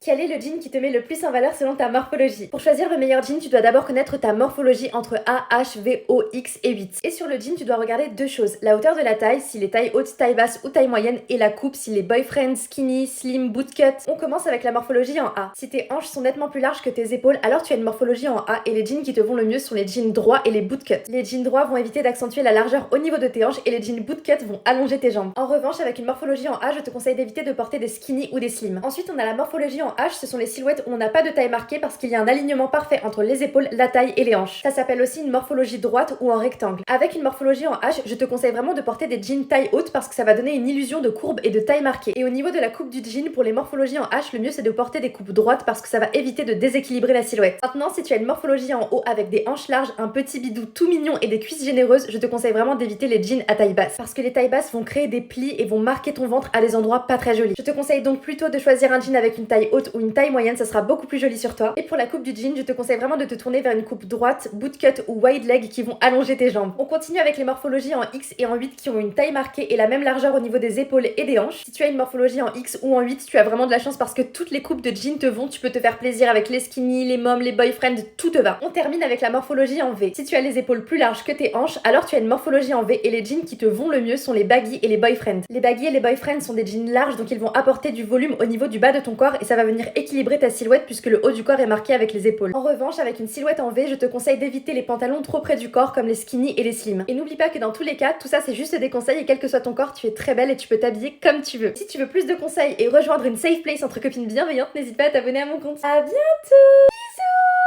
Quel est le jean qui te met le plus en valeur selon ta morphologie? Pour choisir le meilleur jean, tu dois d'abord connaître ta morphologie entre A, H, V, O, X et 8. Et sur le jean, tu dois regarder deux choses. La hauteur de la taille, s'il est taille haute, taille basse ou taille moyenne, et la coupe, s'il est boyfriend, skinny, slim, bootcut. On commence avec la morphologie en A. Si tes hanches sont nettement plus larges que tes épaules, alors tu as une morphologie en A et les jeans qui te vont le mieux sont les jeans droits et les bootcut. Les jeans droits vont éviter d'accentuer la largeur au niveau de tes hanches et les jeans bootcut vont allonger tes jambes. En revanche, avec une morphologie en A, je te conseille d'éviter de porter des skinny ou des slim. Ensuite, on a la morphologie en H, ce sont les silhouettes où on n'a pas de taille marquée parce qu'il y a un alignement parfait entre les épaules, la taille et les hanches. Ça s'appelle aussi une morphologie droite ou en rectangle. Avec une morphologie en H, je te conseille vraiment de porter des jeans taille haute parce que ça va donner une illusion de courbe et de taille marquée. Et au niveau de la coupe du jean, pour les morphologies en H, le mieux c'est de porter des coupes droites parce que ça va éviter de déséquilibrer la silhouette. Maintenant, si tu as une morphologie en haut avec des hanches larges, un petit bidou tout mignon et des cuisses généreuses, je te conseille vraiment d'éviter les jeans à taille basse parce que les tailles basses vont créer des plis et vont marquer ton ventre à des endroits pas très jolis. Je te conseille donc plutôt de choisir un jean avec une taille haute ou une taille moyenne, ça sera beaucoup plus joli sur toi. Et pour la coupe du jean, je te conseille vraiment de te tourner vers une coupe droite, bootcut ou wide leg qui vont allonger tes jambes. On continue avec les morphologies en X et en 8 qui ont une taille marquée et la même largeur au niveau des épaules et des hanches. Si tu as une morphologie en X ou en 8, tu as vraiment de la chance parce que toutes les coupes de jean te vont, tu peux te faire plaisir avec les skinny, les moms, les boyfriends, tout te va. On termine avec la morphologie en V. Si tu as les épaules plus larges que tes hanches, alors tu as une morphologie en V et les jeans qui te vont le mieux sont les baggy et les boyfriends. Les baggy et les boyfriends sont des jeans larges donc ils vont apporter du volume au niveau du bas de ton corps et ça va venir équilibrer ta silhouette puisque le haut du corps est marqué avec les épaules. En revanche, avec une silhouette en V, je te conseille d'éviter les pantalons trop près du corps comme les skinny et les slim. Et n'oublie pas que dans tous les cas, tout ça c'est juste des conseils et quel que soit ton corps, tu es très belle et tu peux t'habiller comme tu veux. Si tu veux plus de conseils et rejoindre une safe place entre copines bienveillantes, n'hésite pas à t'abonner à mon compte. À bientôt! Bisous!